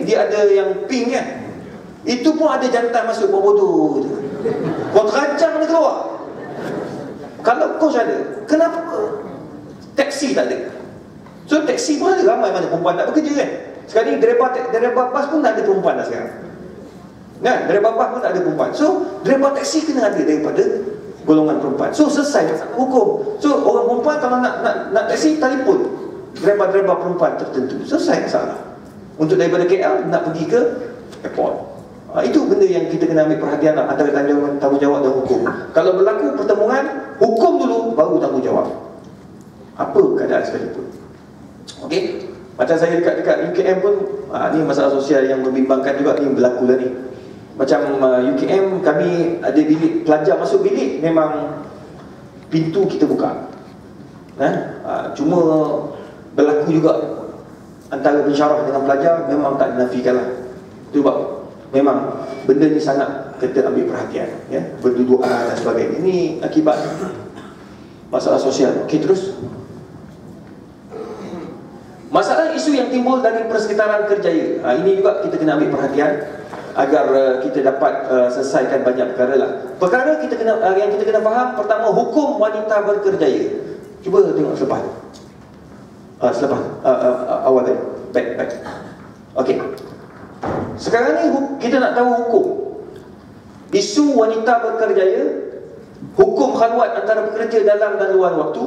dia ada yang pink kan. Itu pun ada jantan masuk buat bodoh je. Kau terancang dia keluar. Kalau kos ada, kenapa taksi tak ada? So taksi pun ada, ramai mana perempuan tak bekerja kan. Sekarang ni driver bas pun tak ada perempuan dah sekarang kan, driver bas pun tak ada perempuan. So driver taksi kena ada daripada golongan perempuan. So selesai masalah hukum. So orang perempuan kalau nak taksi, telefon driver perempuan tertentu, selesai masalah. Untuk daripada KL nak pergi ke airport. Itu benda yang kita kena ambil perhatian lah, antara tanggungjawab dan hukum. Kalau berlaku pertemuan, hukum dulu, baru tanggungjawab. Apa keadaan sekalipun. Okey, macam saya dekat UKM pun, ni masalah sosial yang membimbangkan juga ni berlaku lah ni. Macam UKM, kami ada bilik, pelajar masuk bilik, memang pintu kita buka. Cuma berlaku juga antara pensyarah dengan pelajar, memang tak dinafikan lah. Itu sebab memang benda ni sangat kita ambil perhatian, ya, berdudukan dan sebagainya. Ini akibat masalah sosial. Okey, terus. Masalah isu yang timbul dari persekitaran kerjaya. Ini juga kita kena ambil perhatian agar kita dapat selesaikan banyak perkara lah. Perkara kita kena, yang kita kena faham, pertama, hukum wanita berkerjaya. Cuba tengok selepas. Awal tadi. Back. Okey. Sekarang ni kita nak tahu hukum. Isu wanita berkerjaya, hukum khalwat antara pekerja dalam dan luar waktu,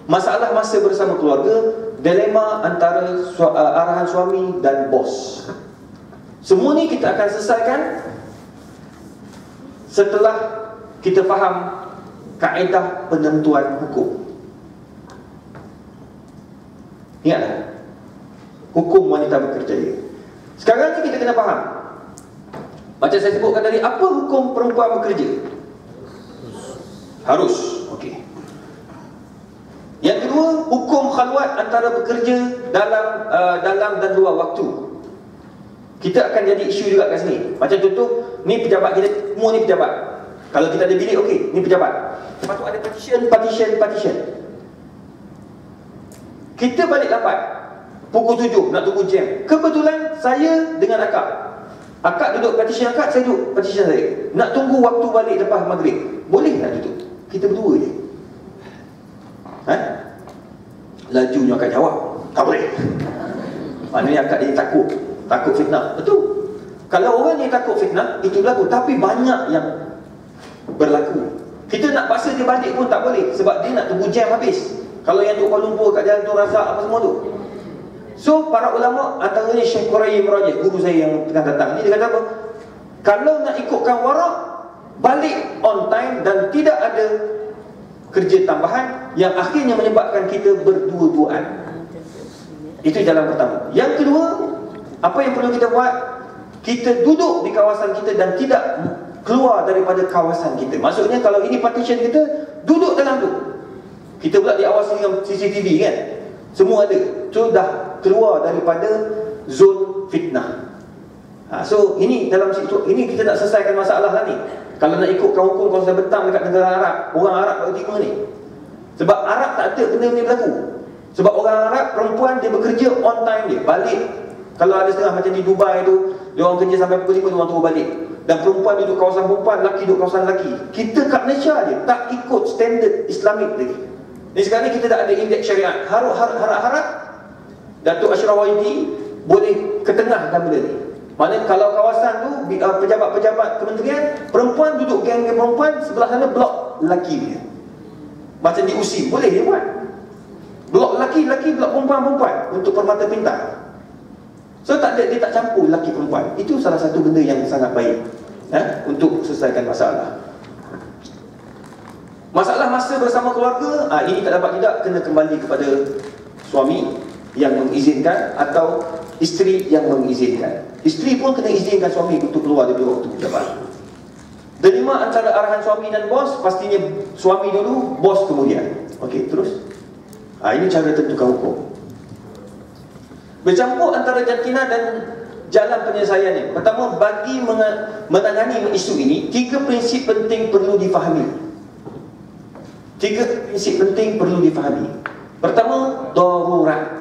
masalah masa bersama keluarga, dilema antara arahan suami dan bos. Semua ni kita akan selesaikan setelah kita faham kaedah penentuan hukum. Ingatlah, hukum wanita berkerjaya. Sekarang ni kita kena faham, macam saya sebutkan tadi, apa hukum perempuan bekerja? Harus. Okey. Yang kedua, hukum khalwat antara bekerja dalam dan luar waktu. Kita akan jadi isu juga kat sini. Macam contoh, ni pejabat kita, semua ni pejabat. Kalau kita ada bilik, okey, ni pejabat. Lepas tu ada partition. Kita balik lambat pukul 7 nak tunggu jam. Kebetulan saya dengan akak duduk partition akak, saya duduk partition saya. Nak tunggu waktu balik lepas maghrib. Boleh tak duduk? Kita berdua je. Lajunya akak jawab, tak boleh. Maknanya akak ni takut fitnah. Betul. Kalau orang ni takut fitnah, itu berlaku. Tapi banyak yang berlaku. Kita nak paksa dia balik pun tak boleh, sebab dia nak tunggu jam habis. Kalau yang duduk Kuala Lumpur kat jalan Tun Razak apa semua tu. So para ulama, antaranya Syekh Qurayyim Rajih, guru saya yang tengah datang ni, dia kata apa? Kalau nak ikutkan warak, balik on time dan tidak ada kerja tambahan yang akhirnya menyebabkan kita berdua-duaan. Itu jalan pertama. Yang kedua, apa yang perlu kita buat? Kita duduk di kawasan kita dan tidak keluar daripada kawasan kita. Maksudnya kalau ini partition kita, duduk dalam tu. Kita pula diawasi dengan CCTV kan? Semua ada. So dah keluar daripada zon fitnah. So ini dalam situ, ini kita nak selesaikan masalah lah ni. Kalau nak ikutkan hukum, kalau sudah betang dekat negara Arab, orang Arab tak terima ni. Sebab Arab tak ada benda ni berlaku. Sebab orang Arab, perempuan dia bekerja on time dia, balik. Kalau ada setengah macam di Dubai tu, dia orang kerja sampai pukul 5, dia orang turun balik. Dan perempuan duduk kawasan perempuan, lelaki duduk kawasan lelaki. Kita kat Malaysia je tak ikut standard Islamik lagi. Ni sekarang ni kita dah ada indeks syariat. Harap-harap Datuk Ashraf Wahidi boleh ketengahkan benda ni. Maknanya kalau kawasan tu pejabat-pejabat kementerian, perempuan duduk geng-geng perempuan, sebelah sana blok lelaki dia. Macam di USIM, boleh dia buat. Blok lelaki, blok perempuan untuk permata pintar. So dia tak campur lelaki perempuan. Itu salah satu benda yang sangat baik untuk selesaikan masalah. Masalah masa bersama keluarga, ini tak dapat tidak kena kembali kepada suami yang mengizinkan atau isteri yang mengizinkan. Isteri pun kena izinkan suami untuk keluar dari waktu pejabat. Delima antara arahan suami dan bos, pastinya suami dulu, bos kemudian. Okey, terus. Ini cara tentukan hukum. Bercampur antara jantina dan jalan penyelesaiannya. Pertama, bagi menangani isu ini, 3 prinsip penting perlu difahami. 3 prinsip penting perlu difahami. Pertama, darurat.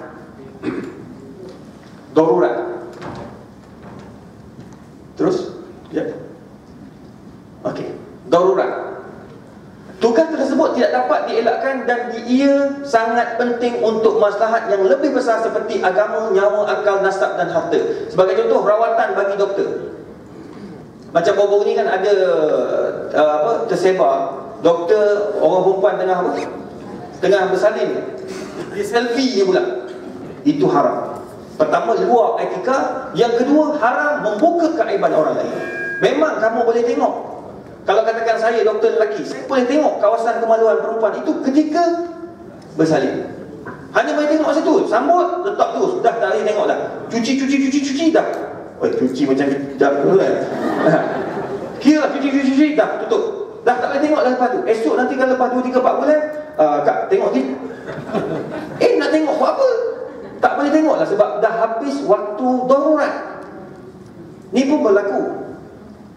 Terus? Ya. Okey. Darurat. Tugas tersebut tidak dapat dielakkan dan ia sangat penting untuk maslahat yang lebih besar seperti agama, nyawa, akal, nasab dan harta. Sebagai contoh, rawatan bagi doktor. Macam baru-baru ni kan ada tersebar doktor orang perempuan tengah apa? Tengah bersalin. Dia selfie je pula. Itu haram. Pertama, luar etika. Yang kedua, haram membuka keaiban orang lain. Memang kamu boleh tengok. Kalau katakan saya doktor lelaki, saya boleh tengok kawasan kemaluan perempuan itu ketika bersalin. Hanya boleh tengok masa tu. Sambut, letak terus. Dah tak boleh tengok dah. Cuci dah. Oh, cuci macam dah dulu kan. Kira lah cuci dah tutup. Dah tak boleh tengok dah lepas tu. Esok nanti kalau lepas 2, 3, 4 bulan, Kak tengok ni. Nak tengok buat apa? Tak boleh tengok lah sebab dah habis waktu darurat. Ni pun berlaku.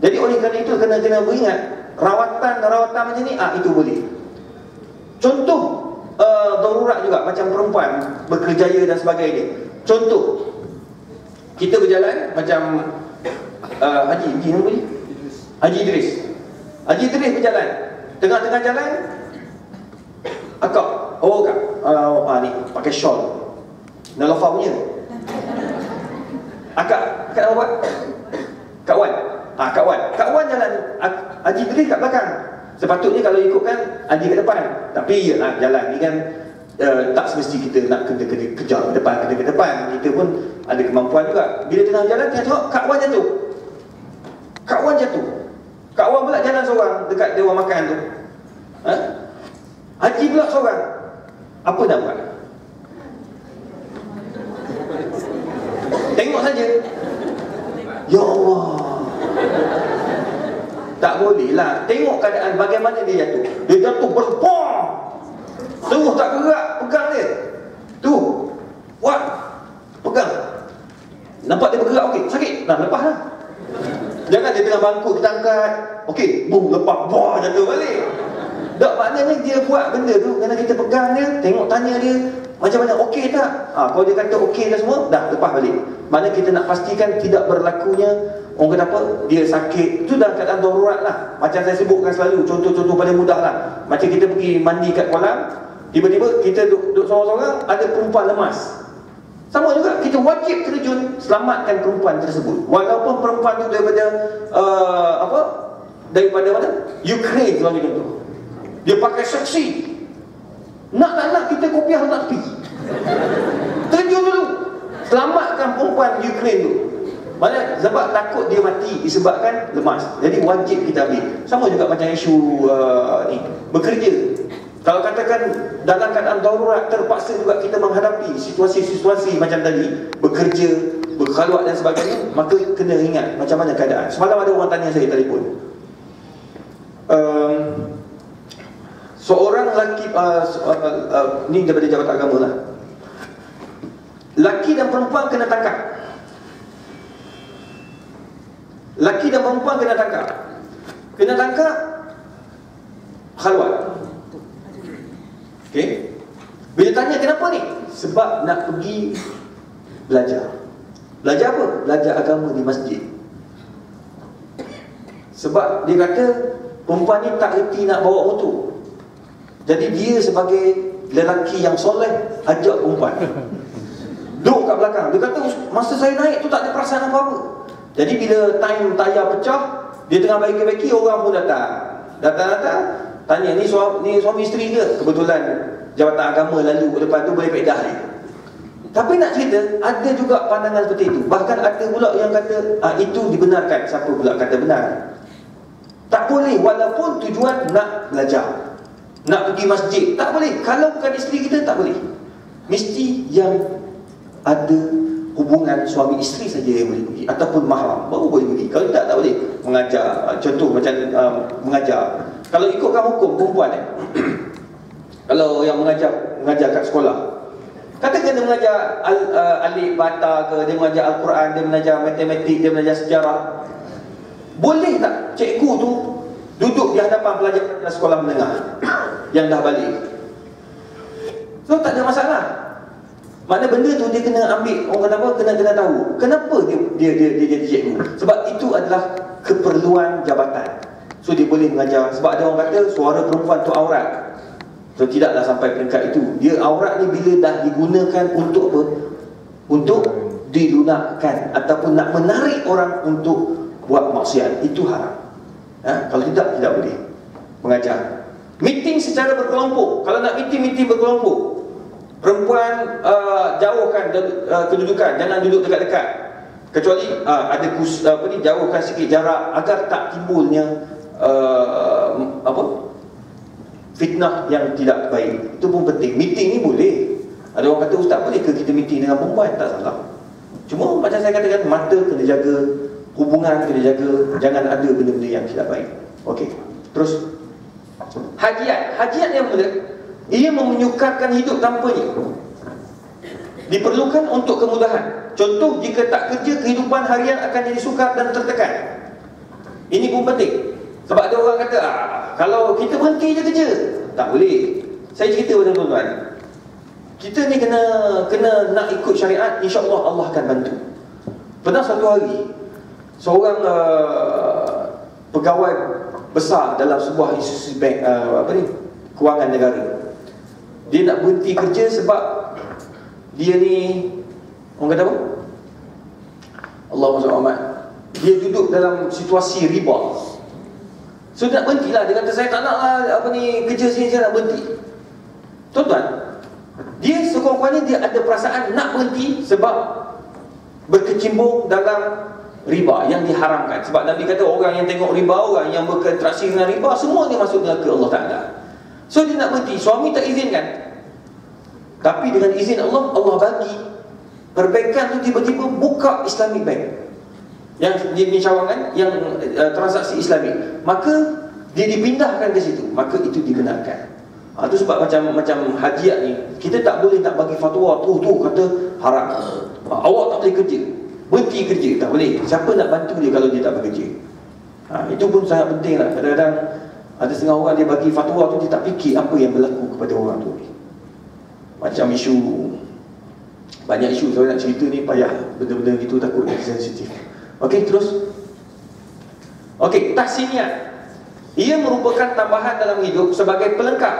Jadi oleh kerana itu kena beringat rawatan macam ni, itu boleh. Contoh darurat juga macam perempuan berkerjaya dan sebagainya. Contoh, kita berjalan macam Haji Idris berjalan. Tengah-tengah jalan, akak ni pakai shawl Nalofa punya. Akak apa buat? Kak Wan jalan, Haji Idris kat belakang. Sepatutnya kalau ikutkan Haji kat depan. Tapi jalan ni kan tak semesti kita nak kena kejar ke depan. Kita pun ada kemampuan juga. Bila tengah jalan, kita tengok Kak Wan jatuh. Kak Wan pula jalan seorang dekat dia orang makan tu. Haji pula seorang. Apa nak buat? Tengok saja. Ya Allah. Tak boleh lah. Tengok keadaan bagaimana dia jatuh. Dia jatuh berpong. Terus tak gerak. Pegang dia. Tu. Buat. Pegang. Nampak dia bergerak, okey. Sakit. Lepas lah. Jangan dia tengah bangkuk kita angkat. Okey. Boom. Lepas. Wah, jatuh balik. Tak, maknanya dia buat benda tu. Kena kita pegang dia. Tengok tanya dia. Macam mana? Okey tak? Kalau dia kata okey dah semua, dah lepas balik. Maknanya kita nak pastikan tidak berlakunya orang kata apa? Dia sakit. Itu dah keadaan darurat lah. Macam saya sebutkan selalu, contoh-contoh paling mudah lah. Macam kita pergi mandi kat kolam, tiba-tiba kita duduk seorang-seorang, ada perempuan lemas. Sama juga, kita wajib terjun selamatkan perempuan tersebut. Walaupun perempuan itu daripada daripada mana? Ukraine sebagai contoh. Dia pakai seksi. Nak tak nak kita kopiah tak tepi. Terjun dulu. Selamatkan perempuan Ukraine tu. Maksudnya sebab takut dia mati disebabkan lemas. Jadi wajib kita ambil. Sama juga macam isu ni bekerja. Kalau katakan dalam keadaan darurat, terpaksa juga kita menghadapi situasi-situasi macam tadi, bekerja, berkhaluat dan sebagainya, maka kena ingat macam mana keadaan. Semalam ada orang tanya saya telefon. Seorang lelaki ni daripada Jabatan Agama lah. Lelaki dan perempuan kena tangkap. Lelaki dan perempuan kena tangkap. Kena tangkap khaluat. Okey. Bila tanya kenapa ni? Sebab nak pergi belajar. Belajar apa? Belajar agama di masjid. Sebab dia kata perempuan ni tak reti nak bawa motor. Jadi dia sebagai lelaki yang soleh ajak perempuan duduk kat belakang. Dia kata masa saya naik tu tak ada perasaan apa-apa. Jadi bila time tayar pecah, dia tengah baiki-baiki, orang pun datang tanya, ni suami isteri ke? Kebetulan Jabatan Agama lalu lepas tu boleh pedah dia. Tapi nak cerita, ada juga pandangan seperti itu. Bahkan ada pula yang kata itu dibenarkan. Siapa pula kata benar? Tak boleh, walaupun tujuan nak belajar, nak pergi masjid, tak boleh. Kalau bukan isteri kita, tak boleh. Mesti yang ada hubungan suami isteri saja yang boleh pergi, ataupun mahram baru boleh pergi. Kalau tak boleh. Mengajar, contoh macam mengajar. Kalau ikutkan hukum perempuan kalau yang mengajar kat sekolah, katakan dia mengajar alif bata ke, dia mengajar Al-Quran, dia mengajar matematik, dia mengajar sejarah, boleh tak cikgu tu duduk di hadapan pelajar sekolah menengah yang dah balik? So tak ada masalah. Mana benda tu dia kena ambil, orang kata apa, kena tahu kenapa dia jadi cikgu. Sebab itu adalah keperluan jabatan. So dia boleh mengajar. Sebab ada orang kata suara perempuan tu aurat. So tidaklah sampai peringkat itu. Dia aurat ni bila dah digunakan untuk apa? Untuk dilunakkan ataupun nak menarik orang untuk buat maksiat, itu haram. Kalau tidak boleh mengajar. Meeting secara berkelompok. Kalau nak meeting berkelompok, perempuan jauhkan kedudukan, jangan duduk dekat-dekat. Kecuali ada jauhkan sikit jarak agar tak timbulnya fitnah yang tidak baik. Itu pun penting. Meeting ni boleh. Ada orang kata, ustaz boleh ke kita meeting dengan perempuan? Tak salah. Cuma macam saya katakan, mata kena jaga, hubungan kena jaga, jangan ada benda-benda yang tidak baik. Okey. Terus hajiat yang mulia, ia menyukarkan hidup tanpanya. Diperlukan untuk kemudahan. Contoh, jika tak kerja, kehidupan harian akan jadi sukar dan tertekan. Ini pun penting. Sebab ada orang kata, kalau kita berhenti je kerja, tak boleh. Saya cerita pada tuan-tuan, kita ni kena nak ikut syariat, insya-Allah Allah akan bantu. Pernah satu hari, seorang pegawai besar dalam sebuah institusi bank, kewangan negara, dia nak berhenti kerja sebab dia ni, orang kata apa? Allahumma salli Muhammad. Dia duduk dalam situasi riba. So dia nak berhentilah. Dia kata, saya tak nak lah kerja sini, saya nak berhenti. Tuan-tuan, dia sekurang-kurangnya dia ada perasaan nak berhenti sebab berkecimpung dalam riba yang diharamkan. Sebab Nabi kata, orang yang tengok riba, orang yang berinteraksi dengan riba, semua dia masuk neraka Allah Ta'ala. So dia nak berhenti. Suami tak izinkan, tapi dengan izin Allah, Allah bagi perbaikan tu. Tiba-tiba buka Islamic Bank yang di cawangan, yang transaksi Islami, maka dia dipindahkan ke situ, maka itu dibenarkan. Itu sebab macam hajiat ni, kita tak boleh nak bagi fatwa tu kata haram. Awak tak boleh kerja, berhenti kerja, tak boleh. Siapa nak bantu dia kalau dia tak bekerja? Itu pun sangat penting lah. Kadang-kadang ada setengah orang dia bagi fatwa tu, dia tak fikir apa yang berlaku kepada orang tu. Macam isu, banyak isu saya nak cerita ni, payah. Benda-benda gitu takut dia sensitif. Okey, terus. Okey, tahsiniat. Ia merupakan tambahan dalam hidup sebagai pelengkap.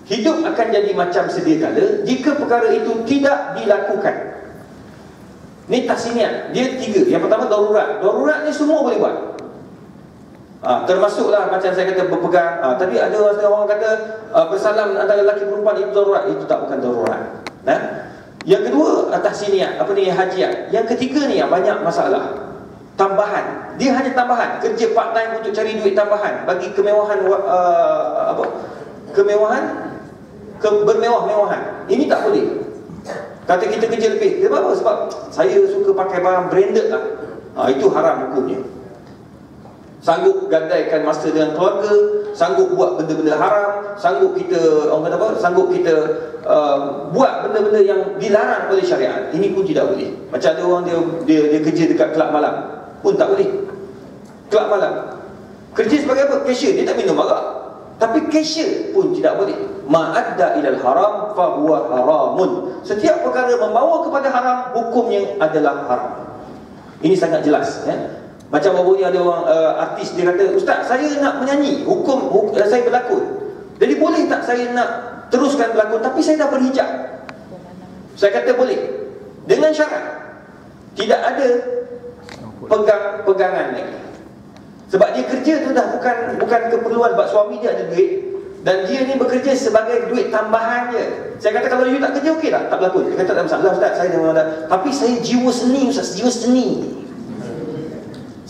Hidup akan jadi macam sedia kala jika perkara itu tidak dilakukan. Ni tahsiniat. Dia tiga. Yang pertama, darurat. Darurat ni semua boleh buat. Termasuklah macam saya kata berpegang. Tapi ada orang kata bersalam antara lelaki perempuan itu darurat. Itu tak, bukan darurat. Yang kedua, tahsiniat, hajiat. Yang ketiga ni yang banyak masalah. Tambahan. Dia hanya tambahan. Kerja part time untuk cari duit tambahan, bagi kemewahan, bermewah-mewahan. Ini tak boleh. Kata kita kerja lebih. Sebab apa? Sebab saya suka pakai barang branded lah. Itu haram hukumnya. Sanggup gadaikan masa dengan keluarga, sanggup buat benda-benda haram, sanggup kita, orang kata apa? Sanggup kita buat benda-benda yang dilarang oleh syariat. Ini pun tidak boleh. Macam ada orang dia kerja dekat kelab malam, pun tak boleh. Kelab malam, kerja sebagai apa? Cashier. Dia tak minum arak, tapi cashier pun tidak boleh. Ma'adda ilal haram fahuwa haramun. Setiap perkara membawa kepada haram, hukumnya adalah haram. Ini sangat jelas, ya? Macam barunya ada orang artis, dia kata, ustaz saya nak menyanyi, hukum saya berlakon, jadi boleh tak saya nak teruskan berlakon tapi saya dah berhijab? Saya kata boleh, dengan syarat tidak ada pegangan lagi. Sebab dia kerja tu dah bukan keperluan, sebab suami dia ada duit dan dia ni bekerja sebagai duit tambahan je. Saya kata, kalau you tak kerja okey tak berlakon? Dia kata, tak masalah ustaz, saya dah, tapi saya jiwa seni ustaz, jiwa seni.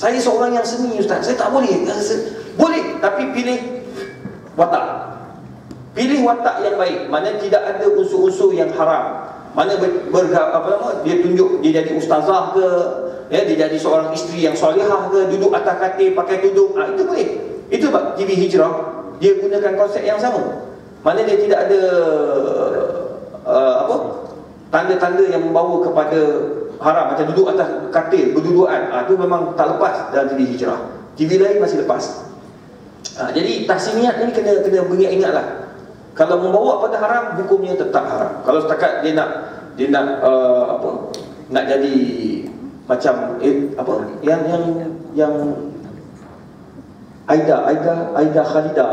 Saya seorang yang seni ustaz, saya tak boleh. Boleh, tapi pilih watak. Pilih watak yang baik, mana tidak ada unsur-unsur yang haram. Mana dia tunjuk dia jadi ustazah ke, ya, dia jadi seorang isteri yang solehah ke, duduk atas katil pakai tudung, itu boleh. Itu sebab TV Hijrah dia gunakan konsep yang sama. Mana dia tidak ada tanda-tanda yang membawa kepada haram, macam duduk atas katil berdudukan. Itu memang tak lepas dalam TV Hijrah. TV lain masih lepas. Jadi tahsiniat ni kena beringat-ingatlah. Kalau membawa pada haram, hukumnya tetap haram. Kalau setakat dia nak dia nak apa? Nak jadi macam apa? Yang Aida Khalidah,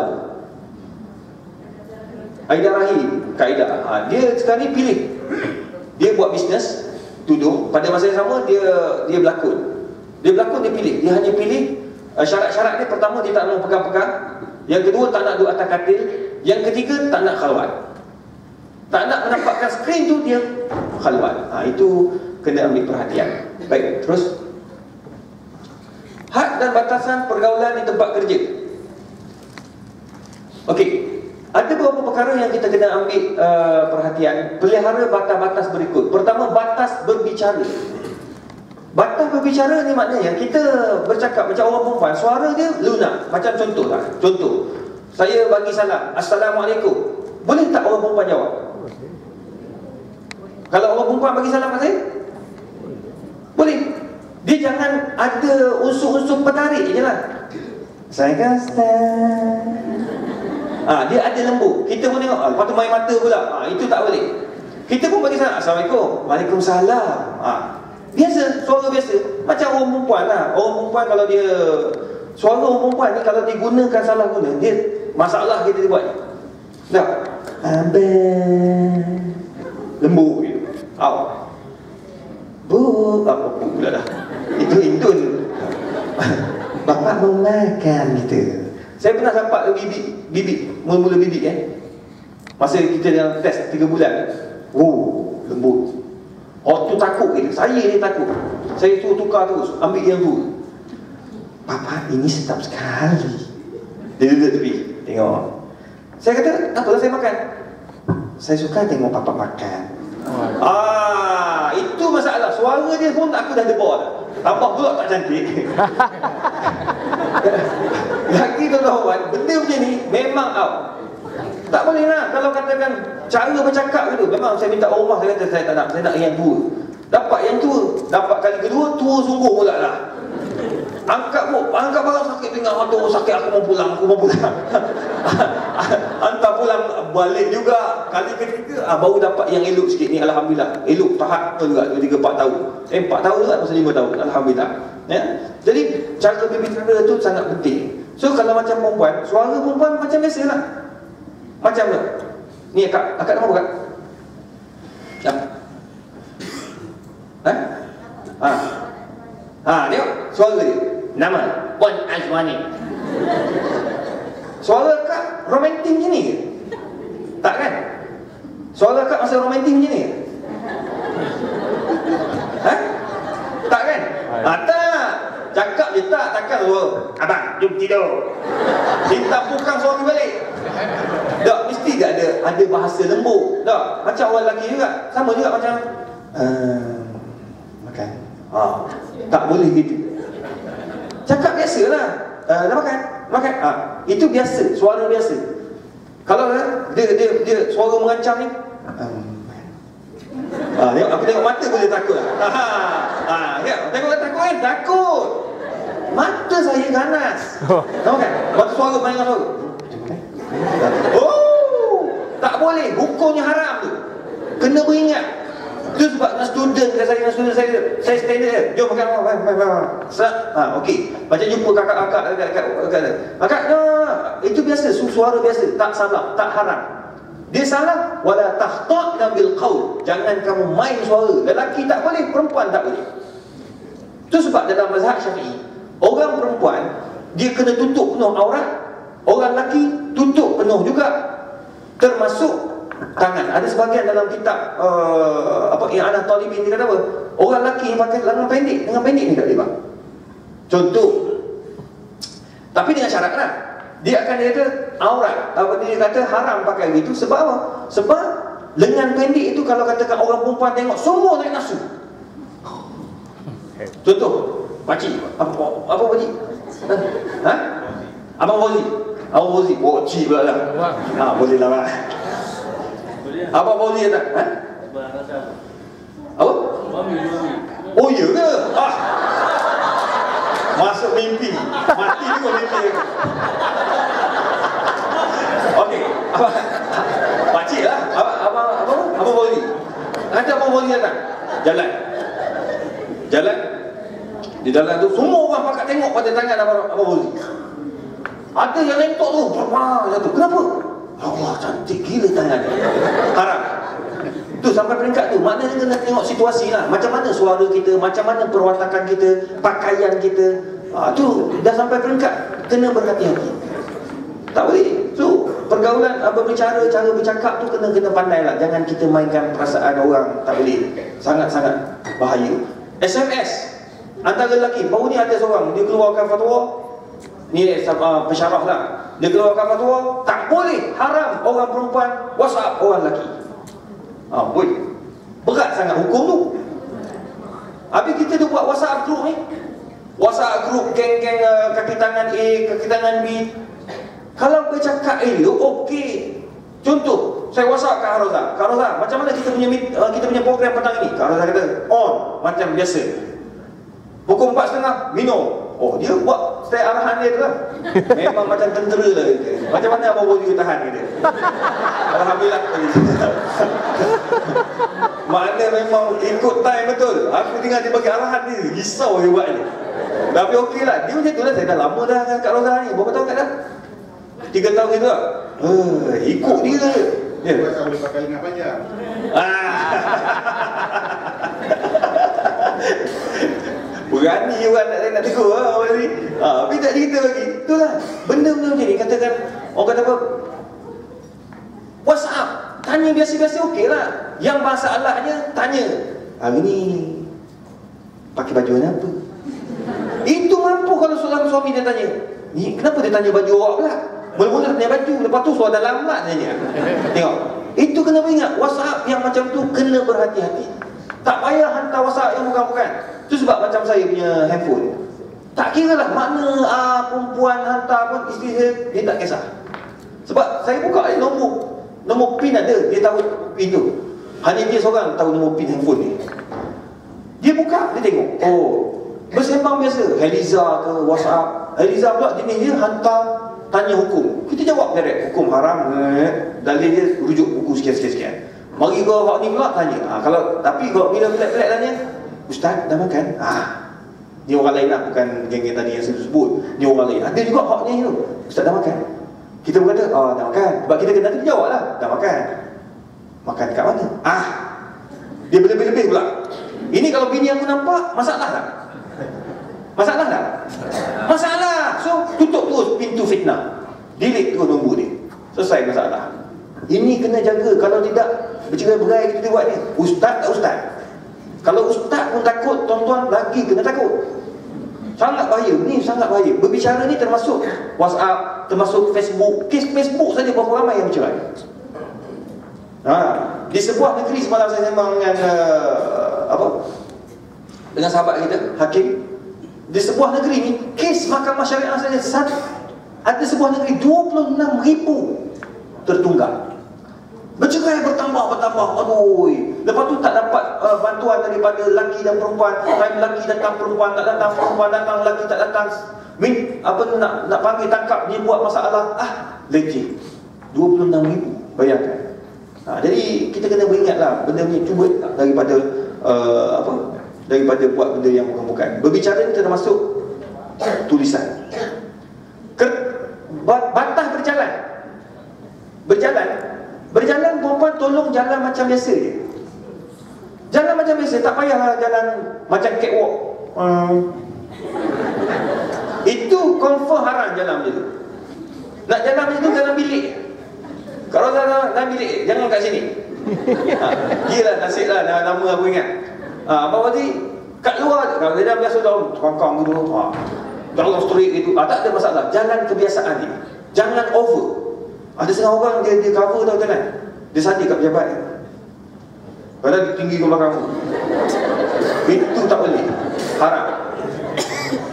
Aida Rahim, Kak Aida. Dia sekarang ni pilih. Dia buat bisnes tudung, pada masa yang sama dia berlakon. Dia berlakon, dia pilih. Dia hanya pilih syarat-syarat dia. Pertama, dia tak nak pegang-pegang. Yang kedua, tak nak duduk atas katil. Yang ketiga, tak nak khalwat. Tak nak menampakkan skrin tu, dia khalwat. Itu kena ambil perhatian. Baik, terus. Had dan batasan pergaulan di tempat kerja. Okey, ada beberapa perkara yang kita kena ambil perhatian. Pelihara batas-batas berikut. Pertama, batas berbicara. Batas berbicara ni maknanya kita bercakap macam orang perempuan, suara dia lunak. Macam contoh lah. Contoh, saya bagi salam, Assalamualaikum. Boleh tak orang perempuan jawab? Kalau orang perempuan bagi salam kat saya, boleh. Dia jangan ada unsur-unsur penarik je lah. Saya kata dia ada lembut. Kita pun tengok, lepas tu main mata pula. Itu tak boleh. Kita pun bagi salam, Assalamualaikum. Waalaikumsalam. Biasa, suara biasa. Macam orang perempuan lah. Orang perempuan kalau dia, suara orang perempuan ni kalau digunakan salah guna, dia masalah kita dia buat. Tak? Abang lembut gitu. Bu, apa pula dah. Itu Indun. Bapak mau makan gitu. Saya pernah sampak bibik, mula-mula bibik masa kita dalam test 3 bulan. Lembut. Tu takut gitu. Saya ni takut. Saya suruh tukar terus, ambil yang tu. Papa, ini sedap sekali. Dia duduk tepi, tengok. Saya kata, apalah saya makan. Saya suka tengok papa makan. Itu masalah. Suara dia pun aku dah debol. Tambah pula tak cantik. Lagi tuan-tuan, benda macam ni memang out. Tak boleh nak. Kalau katakan cara bercakap tu, memang saya minta orang rumah, saya kata saya tak nak. Saya nak yang tua. Dapat yang tua, dapat kali kedua, tua sungguh pula lah. Angkat barang sakit pinggang, aduh sakit, aku mau pulang. Hantar pulang, balik juga. Kali ketiga, baru dapat yang elok sikit ni, Alhamdulillah. Elok tahap juga, 2, 3, 4 tahun. 4 tahun juga, masa 5 tahun, Alhamdulillah. Jadi, cara berbicara tu sangat penting. So, kalau macam perempuan, suara perempuan macam biasa lah. Macam tu. Ni akak nama apa kak? Tengok suara dia. Nama Puan Azwani. Suara kak romantik macam ni ke? Tak kan? Suara kak masa romantik macam ni ke? Tak kan? Tak. Cakap je tak, takkan suara abang, jom tidur. Kita bukan suara balik. Tak, mesti dia ada bahasa lembut. Tak, macam orang lelaki juga. Sama juga macam makan. Tak boleh gitu. Cakap biasalah. Dah makan? Makan. Itu biasa, suara biasa. Kalau dia suara mengancam ni, aku tengok mata boleh takut lah. Tengok takut kan? Takut. Mata saya ganas. Tahu kan? Waktu suara main dengan suara. Tak boleh. Hukumnya haram tu. Kena beringat. Itu sebab dengan student saya standard dia. Jom makan. Okey. Macam jumpa kakak-kakak Kakak, itu biasa. Suara biasa. Tak salah. Tak haram. Dia salah, wala tahta'na bil qaul. Jangan kamu main suara. Lelaki tak boleh, perempuan tak boleh. Itu sebab dalam mazhab Syafi'i, orang perempuan dia kena tutup penuh aurat, orang lelaki tutup penuh juga, termasuk tangan. Ada sebahagian dalam kitab I'anah Talibin dia kata apa? Orang lelaki pakai lengan pendek, ni tak boleh. Contoh. Tapi dengan syarat lah. Dia akan kata aurat. Dia kata haram pakai begitu. Sebab apa? Sebab lengan pendek itu kalau katakan orang perempuan tengok, semua naik nafsu. Contoh, pakcik. Apa pakcik? Abang Fauzi. Abang Fauzi. Pakcik pula lah. Boleh lah. Abang Fauzi kata apa? Oh ya ke? Masuk mimpi. Mati juga mimpi. Okey. Pakcik lah. Apa Fauzi? Ada Abang Fauzi datang, jalan di dalam tu semua orang pakat tengok pada tangan Abang Fauzi. Ada yang lentok tu, jatuh. Kenapa? Allah, cantik gila tangan dia. Haram. Tu sampai peringkat tu. Maknanya kena tengok situasi lah. Macam mana suara kita, macam mana perwatakan kita, pakaian kita. Tu dah sampai peringkat kena berhati-hati. Tak boleh. So pergaulan, berbicara, cara bercakap tu kena pandai lah. Jangan kita mainkan perasaan orang. Tak boleh. Sangat-sangat bahaya. SMS antara lelaki. Baru ni ada seorang, dia keluarkan fatwa. Ni pensyarah lah. Dia keluarkan fatwa, tak boleh, haram orang perempuan WhatsApp orang lelaki. Boy, berat sangat hukum tu. Habis kita dah buat WhatsApp group ni. WhatsApp group geng-geng kaki tangan A, kaki tangan B. Kalau bercakap elok, okey. Contoh, saya WhatsApp Kak Haroza. Kak Haroza, macam mana kita punya program petang ini? Kak Haroza kata, on, macam biasa. Pukul 4.30, minum. Oh, dia buat style arahan dia tu lah. Memang macam tentera lah dia. Macam mana Abang Fauzi tahan dia? Alhamdulillah. Makna memang ikut time betul. Aku tinggal dia bagi arahan dia. Risau dia buat ni. Tapi okey lah. Dia macam tu lah. Saya dah lama dah dengan Kak Roza ni. Berapa tahun kat dah? 3 tahun gitu lah. Ikut dia lah. Dia boleh pakai lengan panjang. Berani orang nak tegur awak ni. Tapi tak cerita lagi. Itulah benda-benda macam ni. Katakan orang kata apa, WhatsApp tanya biasa-biasa okey lah. Yang masalahnya tanya, hari ni pakai baju warna apa? Itu mampu kalau seorang suami dia tanya. Ni kenapa dia tanya baju awak pula? Mula-mula tanya baju, lepas tu suara dah lambat tanya. Tengok, itu kena ingat. WhatsApp yang macam tu kena berhati-hati. Tak payah hantar WhatsApp yang bukan-bukan. Itu sebab macam saya punya handphone, tak kira lah mana perempuan hantar pun, isteri saya, dia tak kisah. Sebab saya buka nombor PIN ada, dia tahu PIN tu. Hanya dia seorang tahu nombor PIN handphone ni. Dia buka, dia tengok, bersembang biasa, Heliza ke WhatsApp. Heliza pula jenis dia hantar tanya hukum. Kita jawab direct, hukum haram, dalil dia rujuk buku sekian-sekian. Mari kau hak ni pula tanya. Tapi kalau bila pelik-pelik tanya, Ustaz dah makan? Ni orang lain lah, bukan geng-geng tadi yang saya sebut. Ni orang lain. Ada juga haknya tu. Ustaz dah makan? Kita berkata, dah makan. Sebab kita kena jawab lah, dah makan. Makan kat mana? Dia berlebih-lebih pula. Ini kalau bini aku nampak, masalah tak? Masalah tak? Masalah. So tutup terus pintu fitnah. Delete terus nombor dia. Selesai masalah. Ini kena jaga. Kalau tidak, bercerai-berai kita buat ni. Ustaz tak ustaz? Kalau ustaz pun takut, tuan-tuan lagi kena takut. Sangat bahaya. Ni sangat bahaya. Berbicara ni termasuk WhatsApp, termasuk Facebook. Kes Facebook saja berapa ramai yang bercerai. Di sebuah negeri semalam saya sembang dengan dengan sahabat kita, hakim. Di sebuah negeri ni, kes mahkamah syariah saja ada sebuah negeri 26,000 tertunggak. Bercerai bertambah. Aduh. Lepas tu tak dapat bantuan daripada lelaki dan perempuan. Lelaki datang, perempuan tak datang, perempuan datang, lelaki tak datang. Nak panggil tangkap, dia buat masalah. Leceh. 26,000. Bayangkan. Jadi kita kena beringatlah benda ni, cuba daripada daripada buat benda yang bukan-bukan. Berbicara ni termasuk tulisan. Batas Berjalan perempuan tolong jalan macam biasa je. Jalan macam biasa, tak payahlah jalan macam catwalk. Itu confirm haram jalan macam tu. Nak jalan macam tu, jalan bilik. Kalau dalam bilik, jangan kat sini. Gila, nasib lah, nama aku ingat. Abang Fauzi, kat luar, kalau dia dah biasa dah kongkong gitu, jalan straight gitu, tak ada masalah. Jalan kebiasaan ni, jangan over. Ada setengah orang dia cover tau jalan. Dia saja kat pejabat ni. Padahal dia tinggi ke belakang. Itu tak boleh. Haram.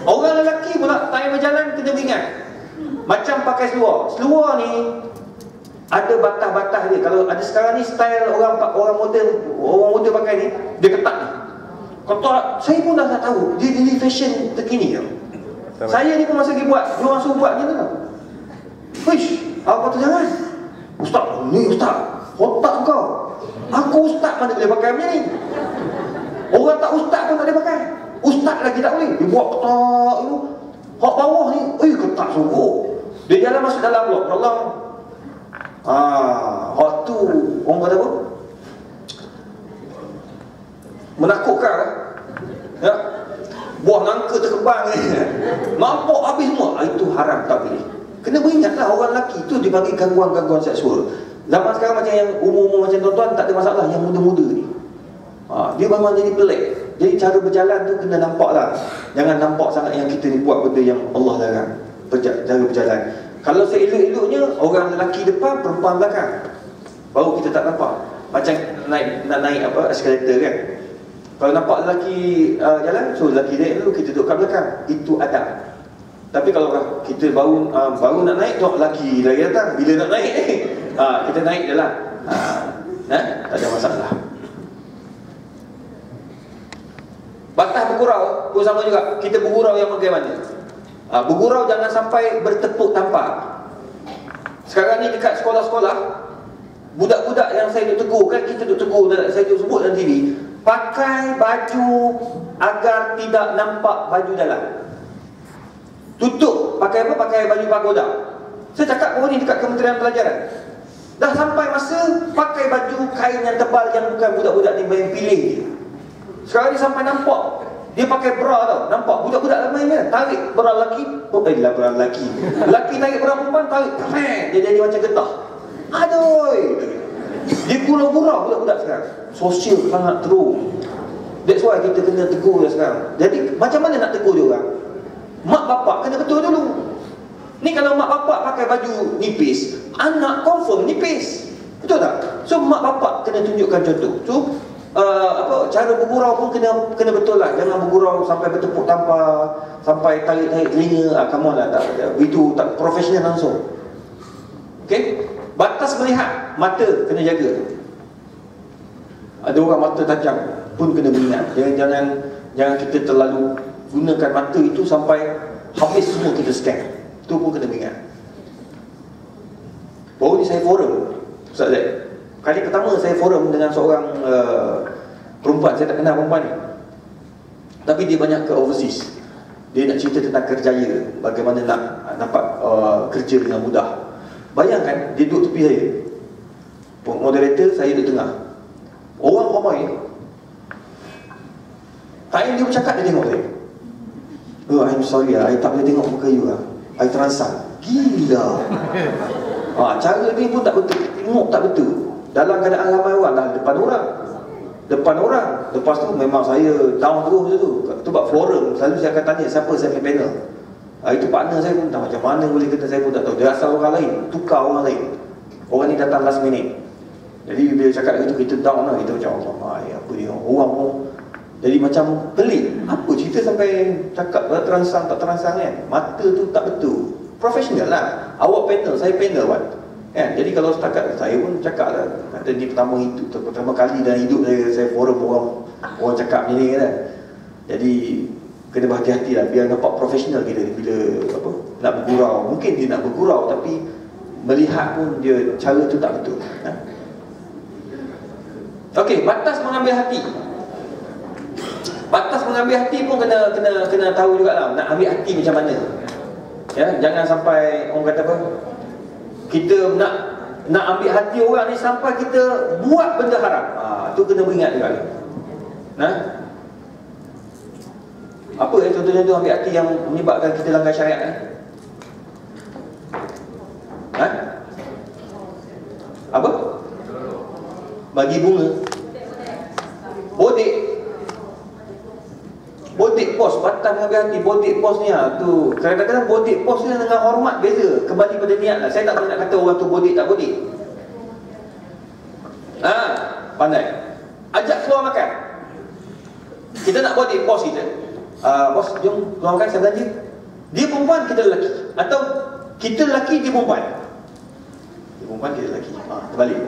Orang lelaki pula time berjalan kena ingat. Macam pakai seluar. Seluar ni ada batas-batas dia. Kalau ada sekarang ni style orang model pakai ni, dia ketat ni. Kalau saya pun dah tak tahu. Dia fashion terkini tau. Saya ni pun masa pergi buat, dia orang suruh buat macam tu tau. Wish, aku kata jangan. Ustaz, ni ustaz, otak kau. Aku ustaz mana boleh pakai macam ni? Orang tak ustaz pun tak boleh pakai. Ustaz lagi tak boleh. Dia buat ketak tu. Hak bawah ni, ketak sungguh. Dia jalan masuk dalam blok. Allah. Hak tu orang kata apa? Menakutkan. Ya. Buah nangka terkembang ni. Nampak habis semua. Itu haram, tak boleh. Kena beringatlah orang lelaki tu dibagi gangguan-gangguan seksual. Zaman sekarang macam yang umur-umur macam tuan-tuan tak ada masalah. Yang muda-muda ni, dia memang jadi pelik. Jadi cara berjalan tu kena nampak lah. Jangan nampak sangat yang kita ni buat benda yang Allah larang. Cara berjalan. Kalau seelok-eloknya orang lelaki depan, perempuan belakang, baru kita tak nampak. Macam nak naik apa, eskalator kan. Kalau nampak lelaki jalan, so lelaki naik dulu, kita duduk kat belakang. Itu adab. Tapi kalau kita baru nak naik, tengok lelaki lagi datang. Bila nak naik ni, kita naik je lah. Tak ada masalah. Batas bergurau pun sama juga. Kita bergurau yang bagaimana? Bergurau jangan sampai bertepuk tampar. Sekarang ni dekat sekolah-sekolah, budak-budak yang saya duk tegur, kan kita duk tegur, saya duk sebut dalam TV, pakai baju agar tidak nampak baju dalam. Tutup, pakai apa? Pakai baju pagoda. Saya cakap ni dekat Kementerian Pelajaran. Dah sampai masa pakai baju kain yang tebal yang bukan budak-budak ni main pilih je. Sekarang ni sampai nampak dia pakai bra tau. Nampak budak-budak main kan, tarik bra lelaki, bra lelaki. Lelaki tarik bra perempuan, tarik, dia jadi macam getah. Aduh. Dia gurau-gurau budak-budak sekarang. Sosial sangat teruk. That's why kita kena tegur dia sekarang. Jadi macam mana nak tegur dia orang? Mak bapak kena betul dulu. Ni kalau mak bapak pakai baju nipis, anak confirm nipis. Betul tak? So mak bapak kena tunjukkan contoh. So cara bergurau pun kena betul lah. Jangan bergurau sampai bertepuk tampar, sampai tarik-tarik telinga. Come on lah, itu tak profesional langsung. Okay? Batas melihat, mata kena jaga. Ada orang mata tajam pun kena beringat. Jangan kita terlalu gunakan mata itu sampai habis semua kita scan. Itu pun kena ingat. Baru ni saya forum, Ustaz Zaid. Kali pertama saya forum dengan seorang perempuan. Saya tak kenal perempuan ni, tapi dia banyak ke overseas. Dia nak cerita tentang kerjaya, bagaimana nak dapat kerja dengan mudah. Bayangkan, dia duduk tepi saya, moderator, saya duduk tengah. Orang ramai. Time dia bercakap, dia tengok saya. I'm sorry lah, I tak boleh tengok muka you lah, I terangsang. Gila. Cara ni pun tak betul. Tengok tak betul. Dalam keadaan ramai orang, dah depan orang. Lepas tu memang saya down terus macam tu. Tu buat forum, selalu saya akan tanya siapa saya punya panel. Itu partner saya pun tak macam mana boleh kata, saya pun tak tahu. Dia asal orang lain, tukar orang lain. Orang ni datang last minute. Jadi bila cakap gitu, kita down lah. Kita macam apa dia, orang pun jadi macam pelik. Apa cerita sampai cakap terangsang tak terangsang kan? Mata tu tak betul. Profesional lah. Awak panel, saya panel kan? Jadi kalau setakat saya pun cakap lah, kata ni pertama kali dalam hidup saya forum orang cakap macam ni kan. Jadi kena berhati-hati lah, biar nampak profesional kita bila nak bergurau. Mungkin dia nak bergurau, tapi melihat pun dia cara tu tak betul. Okey, batas mengambil hati. Batas mengambil hati pun kena tahu jugalah, nak ambil hati macam mana. Ya, jangan sampai orang kata apa, kita nak ambil hati orang ni sampai kita buat benda haram. Tu kena beringat juga. Apa contohnya tu ambil hati yang menyebabkan kita langgar syariat ni? Apa? Bagi bunga. Bodik pos, batas mengambil hati. Bodik pos ni tu kadang-kadang bodik pos ni dengan hormat beza. Kembali pada niat lah. Saya tak boleh nak kata orang tu bodik tak bodik. Pandai. Ajak keluar makan. Kita nak bodik pos kita. Bos, jom keluar makan, saya belanja. Dia perempuan, kita lelaki. Atau kita lelaki, dia perempuan. Dia perempuan, kita lelaki. Terbalik.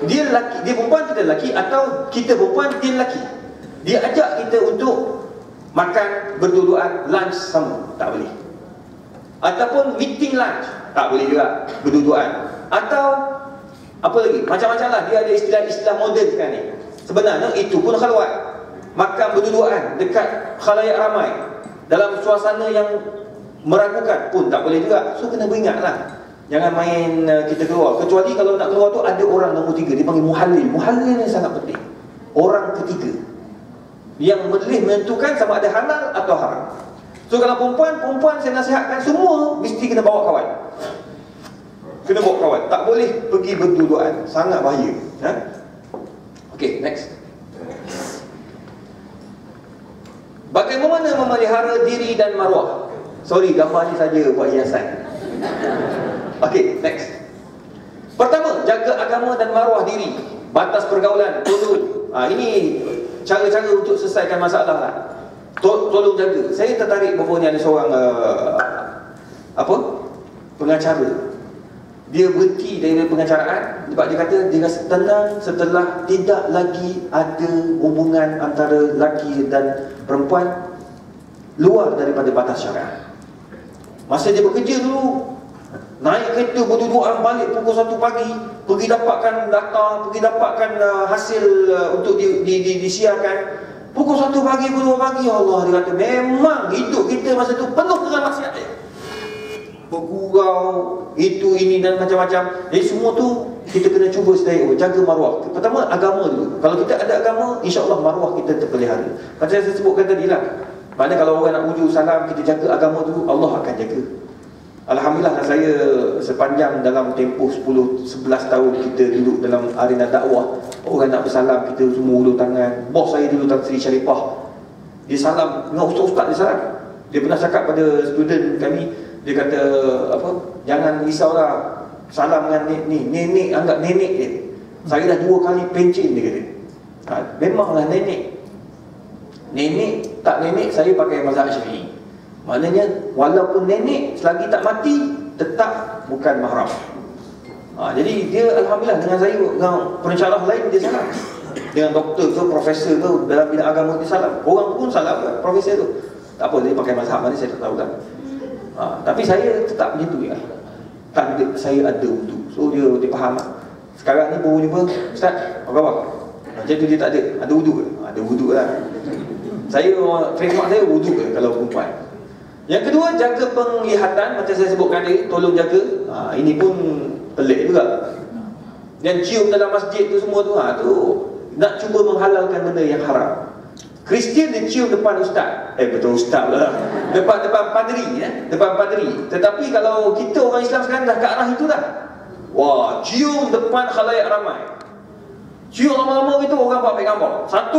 Dia lelaki, dia perempuan, kita lelaki. Atau kita perempuan, dia lelaki. Dia ajak kita untuk makan berdua-duaan, lunch sama. Tak boleh. Ataupun meeting lunch, tak boleh juga berdua-duaan. Atau Apa lagi? Macam-macam lah. Dia ada istilah-istilah moden sekarang ni. Sebenarnya itu pun khalwat. Makan berdudukan dekat khalayak ramai dalam suasana yang meragukan pun tak boleh juga. So kena beringatlah, jangan main kita keluar. Kecuali kalau nak keluar tu ada orang nombor 3, dia panggil muhallil. Muhallil ni sangat penting. Orang ketiga yang boleh menentukan sama ada halal atau haram. So kalau perempuan saya nasihatkan semua mesti kena bawa kawan. Kena bawa kawan. Tak boleh pergi berdudukan, sangat bahaya. Okay, next. Bagaimana memelihara diri dan maruah? Sorry, gambar ni saja buat hiasan. Okay, next. Pertama, jaga agama dan maruah diri. Batas pergaulan, tolong. Ini cara-cara untuk selesaikan masalah lah. Tolong jaga. Saya tertarik bahawa ni ada seorang pengacara. Dia berhenti dari pengacaraan sebab dia kata dia rasa tenang setelah tidak lagi ada hubungan antara lelaki dan perempuan luar daripada batas syariat. Masa dia bekerja dulu, naik kereta berdudukan balik pukul 1 pagi, pergi dapatkan data, pergi dapatkan hasil untuk disiarkan. Pukul 1 pagi, pukul 2 pagi, Allah, dia kata memang hidup kita masa tu penuh dengan maksiat dia. Bergurau, itu, ini dan macam-macam. Jadi semua tu kita kena cuba sedaya jaga maruah. Pertama, agama dulu. Kalau kita ada agama, insya-Allah maruah kita terpelihara. Macam saya sebutkan tadi lah, mana kalau orang nak wujud salam, kita jaga agama dulu, Allah akan jaga. Alhamdulillah, saya sepanjang dalam tempoh 10-11 tahun kita duduk dalam arena dakwah, orang nak bersalam, kita semua ulur tangan. Bos saya dulu, Tan Sri Syarifah, dia salam dengan ustaz-ustaz, dia salam. Dia pernah cakap pada student kami, dia kata jangan risaulah, salam dengan nenek, anggap nenek dia. Saya dah 2 kali pencin, dia kata. Memanglah nenek, tak nenek, saya pakai mazhab Syafi'i. Maknanya walaupun nenek selagi tak mati tetap bukan mahram. Jadi dia alhamdulillah dengan saya, dengan pensyarah lain dia salam, dengan doktor ke profesor ke dalam bidang agama dia salam. Orang pun salam ke profesor tu. Tak apa, dia pakai mazhab mana saya tak tahu kan. Tapi saya tetap macam tu ya. Tanda saya ada wudu. So dia faham lah. Sekarang ni baru jumpa, Ustaz, apa khabar? Macam tu dia tak ada wudu ke? Ada wudu lah. Saya, trademark saya wudu ke kalau perempuan. Yang kedua, jaga penglihatan. Macam saya sebutkan tadi, tolong jaga. Ini pun pelik juga. Dan cium dalam masjid tu semua tu, tu nak cuba menghalalkan benda yang haram. Kristian dia cium depan ustaz. Betul ustaz lah. Depan padri, depan padri. Tetapi kalau kita orang Islam sekarang dah ke arah itu dah. Wah, cium depan khalayak ramai. Cium lama-lama gitu orang buat gambar. 1,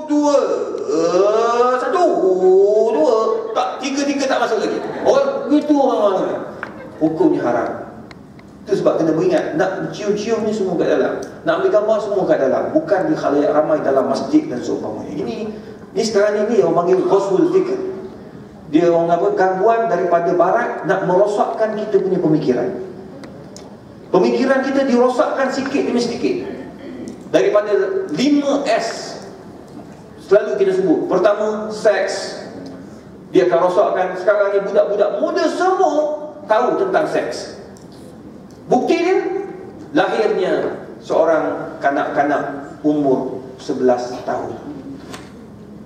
2, 1, 2. Tak, 3 tak masuk lagi. Orang gitu orang. Hukumnya haram. Itu sebab kena beringat, nak cium-cium ni semua kat dalam, nak ambil gambar semua kat dalam, bukan di khalayak ramai dalam masjid dan seumpamanya. Ini sekarang ini orang panggil ghusbul fikr. Dia orang gangguan daripada barat nak merosakkan kita punya pemikiran. Pemikiran kita dirosakkan sikit demi sedikit. Daripada 5S selalu kita sebut. Pertama, seks. Dia akan rosakkan. Sekarang ni budak-budak muda semua tahu tentang seks. Bukti dia, lahirnya seorang kanak-kanak umur 11 tahun.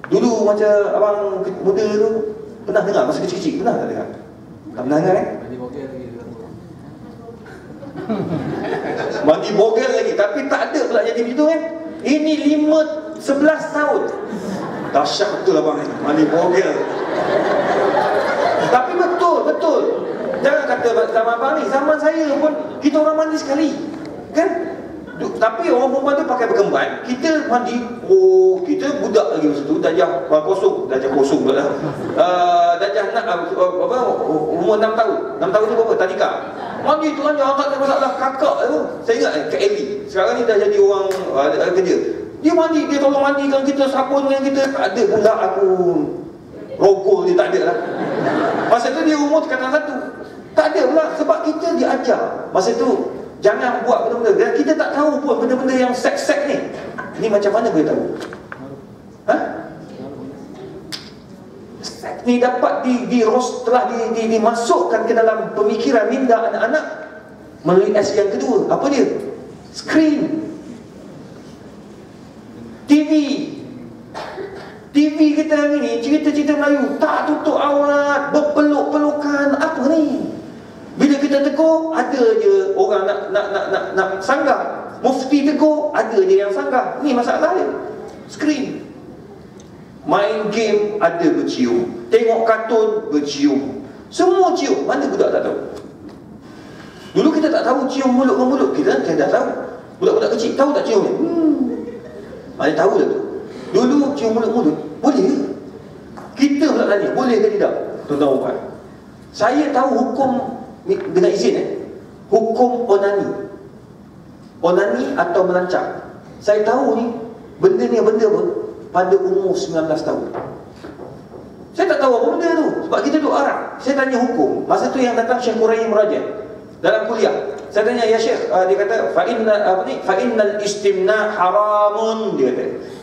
Dulu macam abang muda tu pernah dengar masa kecil-kecil, pernah tak dengar? Tak pernah dengar kan? Mandi bogel lagi, tapi tak ada pula jadi begitu kan? Ini 11 tahun. Dahsyat betul abang ni, mandi bogel. Tapi betul. Jangan kata zaman abang ni, zaman saya pun kita orang mandi sekali, kan? Tapi orang perempuan tu pakai berkemban, kita mandi, kita budak lagi masa tu, darjah kosong pula dah. Darjah umur 6 tahun. 6 tahun tu berapa? Tadika. Mandi tu hanya angkat masalah kakak tu. Saya ingat Kak Eli. Sekarang ni dah jadi orang kerja. Dia mandi, dia tolong mandikan kita, sabun dengan kita. Tak ada pula aku rogol dia, tak ada lah. Masa tu dia umur tingkatan 1. Tak ada pula, sebab kita diajar masa tu jangan buat benda-benda. Dan kita tak tahu pun benda-benda yang seks-seks ni. Ni macam mana boleh tahu? Seks ni dapat telah dimasukkan ke dalam pemikiran minda anak-anak melalui S yang kedua. Apa dia? Skrin. TV kita hari ni, cerita-cerita Melayu tak tutup aurat, berpeluk-pelukan, apa ni? Bila kita tegur, ada je orang nak sanggah. Mufti tegur, ada je yang sanggah. Ni masalah dia. Skrin. Main game ada bercium, tengok kartun bercium, semua cium. Mana budak tak tahu? Dulu kita tak tahu cium mulut ke mulut. Kita dah tahu. Budak-budak kecil tahu tak cium ni? Mana tahu dah tu. Dulu cium mulut-mulut boleh ke? Kita pula tanya, boleh ke tidak? Tuan-tuan puan, saya tahu hukum ni, dengan izin hukum onani atau melancak. Saya tahu ni benda ni benda apa pada umur 19 tahun. Saya tak tahu apa benda tu, sebab kita duduk Arab. Saya tanya hukum. Masa tu yang datang Syekh Quraim Merajan dalam kuliah. Saya tanya, ya Syekh, dia kata fa innal istimna haramun, dia kata.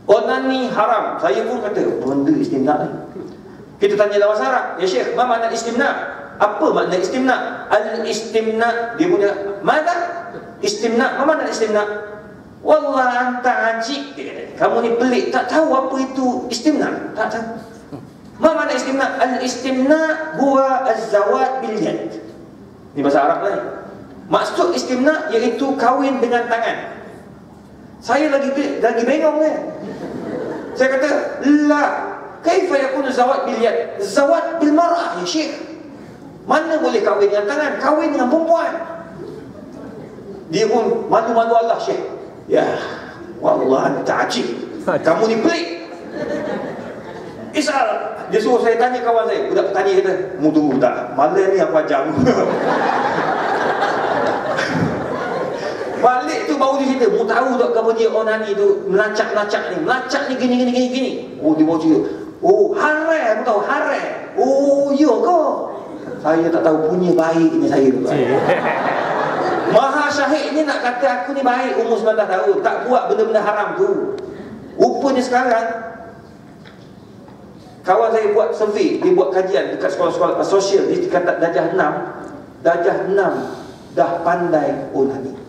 Onani haram. Saya pun kata, benda istimna ni. Kita tanya dalam bahasa Arab, ya Syekh, apa makna istimna? Apa makna istimna? Al-istimna, dia punya mana? Istimna, apa makna istimna? Wallah anta ajib, dia kata. Kamu ni pelik, tak tahu apa itu istimna. Tak tahu. Apa makna istimna? Al-istimna huwa az-zawad bil yad. Ini bahasa Arab lah ni. Maksud istimna iaitu kahwin dengan tangan. Saya lagi bengong kan. Saya kata, la, kaifa yakunu zawad bil yad? Zawad bil mar'ah ya Syekh. Mana boleh kahwin dengan tangan? Kahwin dengan perempuan. Dia pun malu-malu Allah, Syekh. Ya, wallah anta ajib. Kamu ni pelik. Isal. Dia suruh saya tanya kawan saya. Budak petani kata, mu tunggu tak? Malam ni aku ajar mu. Balik tu baru dia cerita, mu tahu tak kamu dia onani tu melacak-lacak ni gini. Oh, dia baru cerita. Oh, haram, aku tahu haram. Oh, ya ke? Saya tak tahu, punya baik ni saya tu. Maha syahid ni nak kata aku ni baik umur 19 tahun, tak buat benda-benda haram tu. Rupanya sekarang kawan saya buat survey, dia buat kajian dekat sekolah-sekolah sosial, dia kata darjah 6 dah pandai onani.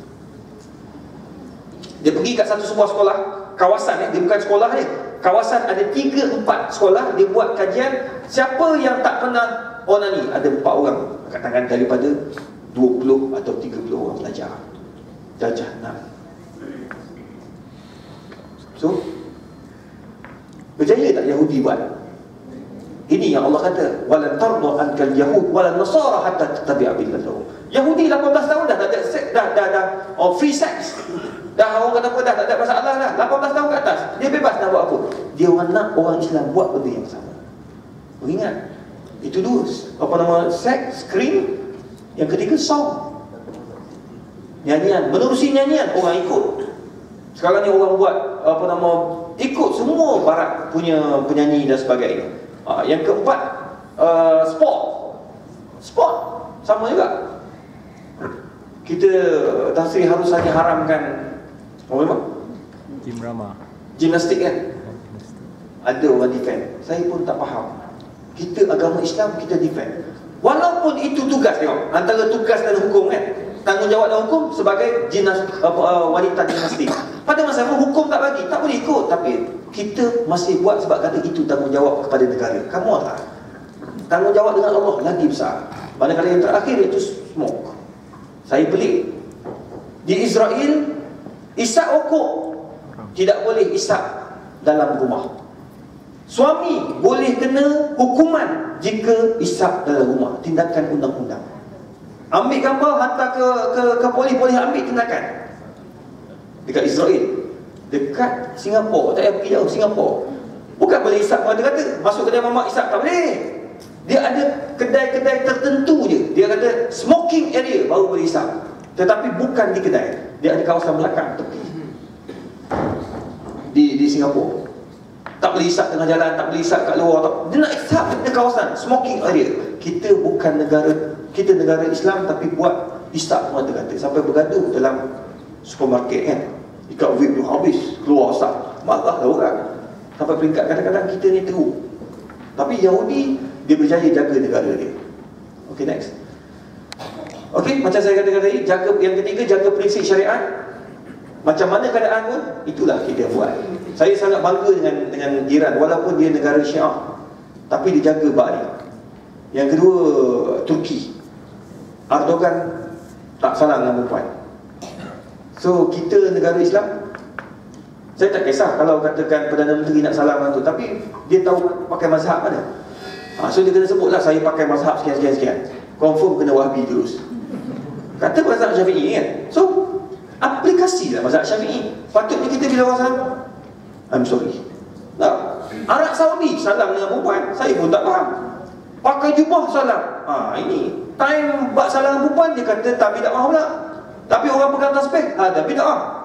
Dia pergi kat satu sebuah sekolah kawasan, dia bukan sekolah dia, kawasan ada 3-4 sekolah. Dia buat kajian, siapa yang tak pernah onani, ada 4 orang, katakan daripada 20 atau 30 orang belajar. Darjah 6. So berjaya tak Yahudi buat? Ini yang Allah kata, walan tardu ankal yahud walan nasara hatta tattabi'a millatahum. Yahudi 18 tahun dah tak ada free sex. Dah orang kata apa, dah tak ada masalah dah. 18 tahun ke atas, dia bebas nak buat apa. Dia orang nak orang Islam buat benda yang sama. Ingat, itu dua. Apa nama? Sex, screen. Yang ketiga, song. Nyanyian, menerusi nyanyian, orang ikut. Sekarang ni orang buat apa nama, ikut semua barat punya penyanyi dan sebagainya. Yang keempat, sport sama juga. Kita tafsir harus hanya haramkan apa memang? Gimnastik kan? Ada orang defend. Saya pun tak faham. Kita agama Islam, kita defend. Walaupun itu tugas, tengok, antara tugas dan hukum kan, tanggungjawab dan hukum sebagai wanita gimnastik. Pada masa itu hukum tak bagi, tak boleh ikut. Tapi kita masih buat sebab kata itu tanggungjawab kepada negara. Kamu lah, tanggungjawab dengan Allah lagi besar. Manakala yang terakhir itu smoke. Saya pelik. Di Israel, isap rokok tidak boleh isap dalam rumah. Suami boleh kena hukuman jika isap dalam rumah. Tindakan undang-undang. Ambil gambar, hantar ke polis, boleh ambil tindakan. Dekat Israel, dekat Singapura, tak payah pergi jauh, Singapura. Bukan boleh isap kata-kata, masuk kedai mamak isap, tak boleh. Dia ada kedai-kedai tertentu je. Dia kata smoking area baru boleh isap. Tetapi bukan di kedai. Dia ada kawasan belakang tepi di Singapura. Tak boleh isap tengah jalan, tak boleh isap kat luar, tak. Dia nak isap di kawasan smoking area. Kita bukan negara, kita negara Islam tapi buat isap kata-kata. Sampai bergaduh dalam supermarket kan. Ikat vape tu habis, keluar asap. Marahlah orang. Sampai peringkat kadang-kadang kita ni teruk. Tapi Yahudi, dia berjaya jaga negara dia. Okay, next. Okey, macam saya katakan tadi, jaga, yang ketiga, jaga prinsip syariat. Macam mana keadaan pun, itulah kita buat. Saya sangat bangga dengan Iran, walaupun dia negara Syiah, tapi dia jaga bab ni. Yang kedua, Turki. Erdogan tak salah dengan perempuan. So, kita negara Islam, saya tak kisah kalau katakan Perdana Menteri nak salah dengan tu, tapi dia tahu pakai mazhab mana. So dia kena sebutlah, saya pakai mazhab sekian. Confirm kena Wahhabi terus. Kata mazhab Syafi'i kan. So aplikasilah mazhab Syafi'i. Patutnya kita bila orang salam, I'm sorry. Tak. Arab Saudi salam dengan perempuan, saya pun tak faham. Pakai jubah salam. Ini time buat salam dengan perempuan, dia kata tak bid'ah pula. Tapi orang pegang tasbih, ada bid'ah.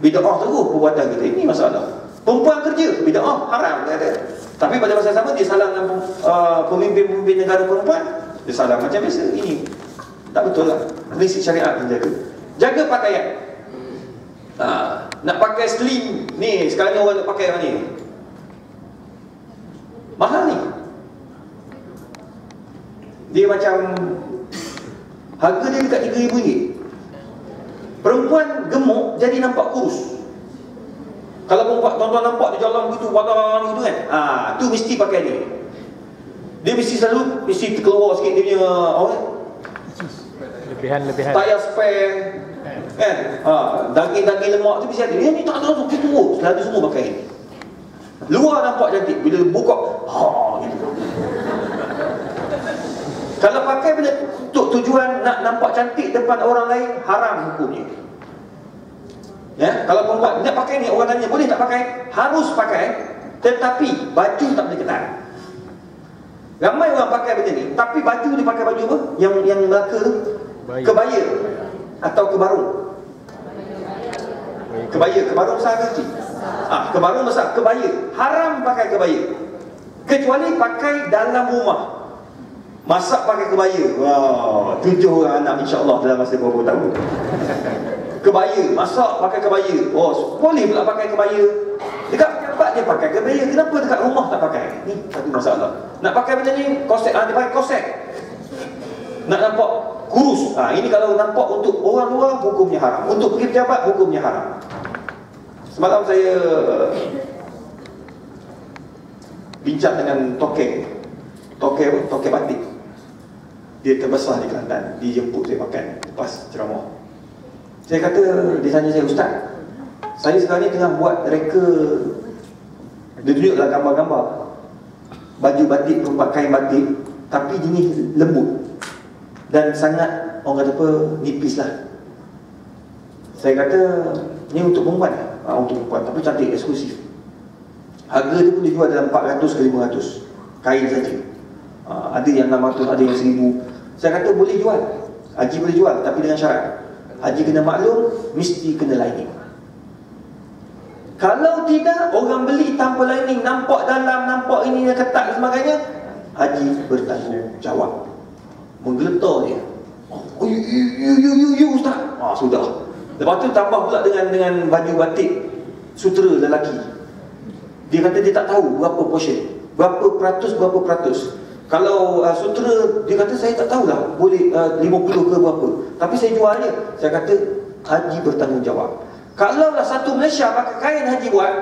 Bid'ah terus perbuatan kita. Ini masalah. Perempuan kerja, bid'ah, haram dia kata. Tapi pada masa sama dia salam dengan pemimpin-pemimpin negara perempuan, dia salam macam biasa. Ini tak betul lah. Prinsip syariat dijaga. Jaga pakaian. Nak pakai slim ni, sekarang ni orang nak pakai apa ni? Mahal ni. Dia macam harga dia dekat RM3,000. Perempuan gemuk jadi nampak kurus. Kalau perempuan tuan-tuan nampak dia jalan begitu, badan gitu kan, tu mesti pakai dia. Dia mesti terkeluar sikit dia punya lebihan tayar spare kan, daging-daging lemak tu mesti ada. Dia ni tak ada tu, selalu semua pakai ni. Luar nampak cantik, bila buka gitu. Kalau pakai benda untuk tujuan nak nampak cantik depan orang lain, haram hukumnya. Ya, kalau perempuan nak pakai ni, orang tanya boleh tak pakai? Harus pakai, tetapi baju tak boleh ketat. Ramai orang pakai benda ni, tapi baju dia pakai baju apa? Yang Melaka tu, kebaya atau kebarung. Kebarung besar ke kecil? Kebarung besar, kebaya. Haram pakai kebaya, kecuali pakai dalam rumah. Masak pakai kebaya. 7 orang anak insya-Allah dalam masa beberapa tahun. Kebaya, masak pakai kebaya. Boleh pula pakai kebaya. Dekat tempat dia pakai kebaya, kenapa dekat rumah tak pakai? Ni satu masalah. Nak pakai benda ni, korset, dia pakai korset. Nak nampak kurus. Ini kalau nampak untuk orang luar, hukumnya haram. Untuk pergi pejabat, hukumnya haram. Semalam saya bincang dengan tokek batik. Dia terbesar di Kelantan. Dia jemput saya makan lepas ceramah. Saya kata, dia tanya saya, Ustaz, saya sekarang ni tengah buat reka. Dia tunjuklah gambar-gambar baju batik, kain batik, tapi jenis lembut dan sangat, orang kata apa, nipis lah. Saya kata, ni untuk perempuan untuk perempuan, tapi cantik, eksklusif. Harga dia pun dijual dalam 400 ke 500 kain saja. Ada yang 600, ada yang 1000. Saya kata boleh jual, Haji boleh jual, tapi dengan syarat Haji kena maklum, mesti kena lining. Kalau tidak, orang beli tanpa lining, nampak dalam, nampak ini yang ketat dan sebagainya, Haji bertanggungjawab. Menggeletar dia. You Ustaz. Sudah. Lepas tu tambah pula dengan baju batik sutera lelaki. Dia kata dia tak tahu berapa portion, berapa peratus. Kalau sutera, dia kata saya tak tahulah, boleh 50 ke berapa, tapi saya jual je. Saya kata Haji bertanggungjawab. Kalaulah satu Malaysia pakai kain Haji buat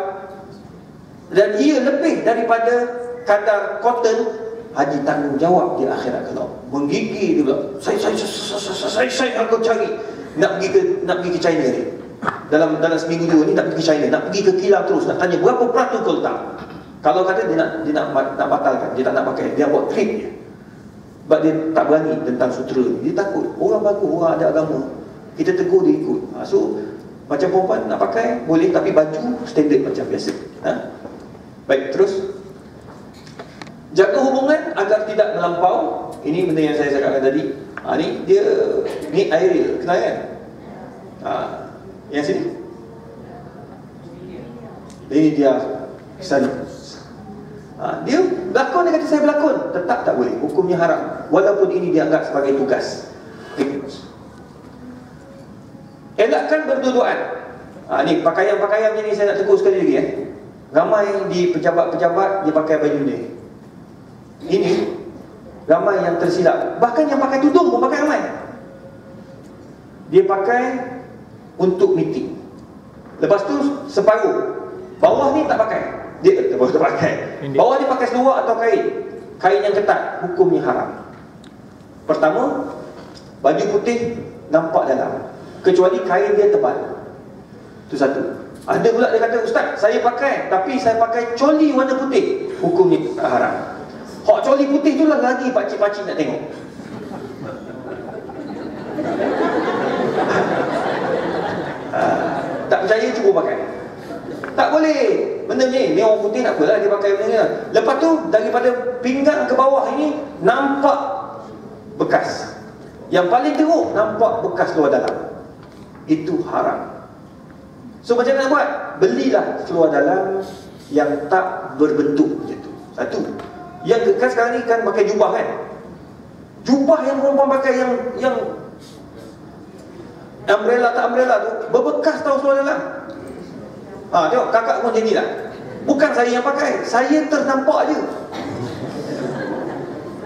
dan ia lebih daripada kadar cotton, Haji tanggungjawab di akhirat. Kalau menggigil dia bilang, saya akan cari nak pergi ke China ni. Dalam seminggu dua ni nak pergi ke China, nak pergi ke kilang terus, nak tanya berapa peratus kau letak. Kalau kata dia nak batalkan, dia tak nak pakai, dia buat trip je. Sebab dia tak berani tentang sutera ni. Dia takut, orang bagus, orang ada agama, kita tegur dia ikut. So macam perempuan nak pakai, boleh, tapi baju standard macam biasa. Baik, terus jaga hubungan agar tidak melampau. Ini benda yang saya cakapkan tadi. Ni Airil, kenal kan? Yang sini. Ini dia sana. Dia berlakon, dia kata saya berlakon, tetap tak boleh, hukumnya haram, walaupun ini dianggap sebagai tugas. Elakkan berduaan. Ni pakaian-pakaian ni saya nak tegur sekali lagi. Ramai di pejabat-pejabat dia pakai baju ni. Ini ramai yang tersilap. Bahkan yang pakai tudung pun pakai ramai. dia pakai untuk meeting. Lepas tu separuh bawah ni tak pakai. Dia tak pakai. Bawah ni pakai seluar atau kain yang ketat, hukumnya haram. Pertama, baju putih nampak dalam, kecuali kain dia tebal. Itu satu. Ada pula dia kata, ustaz, saya pakai, tapi saya pakai coli warna putih, hukumnya haram. Hak coli putih tu lah lagi pakcik-pakcik nak tengok. Tak percaya cuba pakai. Tak boleh. Benda ni orang putih nak apalah dia pakai benda ni. Lepas tu daripada pinggang ke bawah ini nampak bekas. Yang paling teruk nampak bekas luar dalam. Itu haram. So macam mana nak buat? Belilah seluar dalam yang tak berbentuk macam tu. Satu. Yang kan sekarang ni kan pakai jubah kan. Jubah yang perempuan pakai yang umbrella tak umbrella tu berbekas tau seluar dalam. Tengok kakak pun jadi lah. Bukan saya yang pakai, saya ternampak je.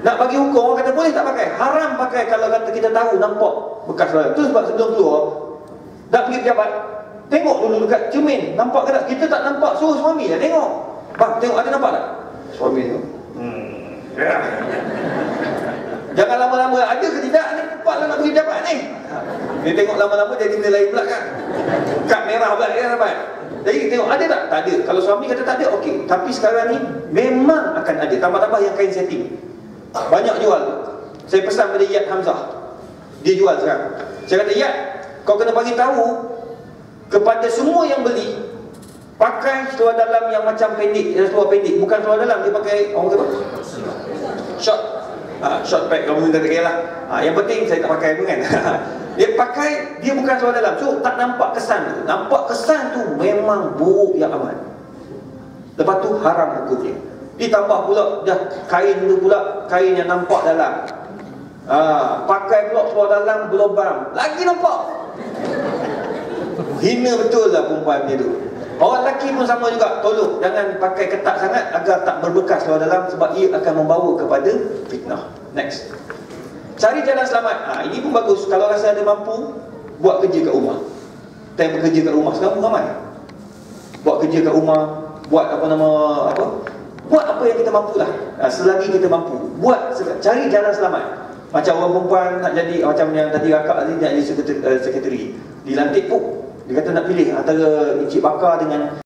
Nak bagi hukum, orang kata boleh tak pakai? Haram pakai kalau kata kita tahu nampak bekas seluar. Itu sebab sebelum keluar nak pergi pejabat, tengok dulu dekat cermin, nampak ke tak? Kita tak nampak, suruh suami lah tengok. Bang, tengok ada nampak tak? Suami tu jangan lama-lama, ada ke tidak ni? Cepatlah nak pergi pejabat ni. Dia tengok lama-lama jadi benda lain pula kan. Kad merah pula dia dapat. Jadi tengok ada tak? Tak ada. Kalau suami kata tak ada, okey. Tapi sekarang ni memang akan ada. Tambah-tambah yang kain setting. Banyak jual. Saya pesan pada Yat Hamzah. Dia jual sekarang. Saya kata, Yat, kau kena bagi tahu kepada semua yang beli, pakai seluar dalam yang macam pendek, seluar pendek. Bukan seluar dalam, dia pakai orang kata short. Short pack, kamu tak kira lah. Yang penting saya tak pakai pun kan. Dia pakai, dia bukan seluar dalam. So tak nampak kesan tu. Nampak kesan tu memang buruk yang amat. Lepas tu haram hukumnya. Ditambah pula dah kain tu pula, kain yang nampak dalam. Pakai pula seluar dalam berlubang, lagi nampak. Hina betul lah perempuan dia tu. Orang lelaki pun sama juga. Tolong jangan pakai ketat sangat agar tak berbekas seluar dalam, sebab ia akan membawa kepada fitnah. Next, cari jalan selamat. Ini pun bagus. Kalau rasa ada mampu, buat kerja kat rumah. Time bekerja kat rumah sekarang ramai. Buat kerja kat rumah, buat buat apa yang kita mampu lah. Selagi kita mampu, buat, cari jalan selamat. Macam orang perempuan nak jadi, macam yang tadi kakak tadi nak jadi sekretari, dilantik pun dia kata nak pilih antara Encik Bakar dengan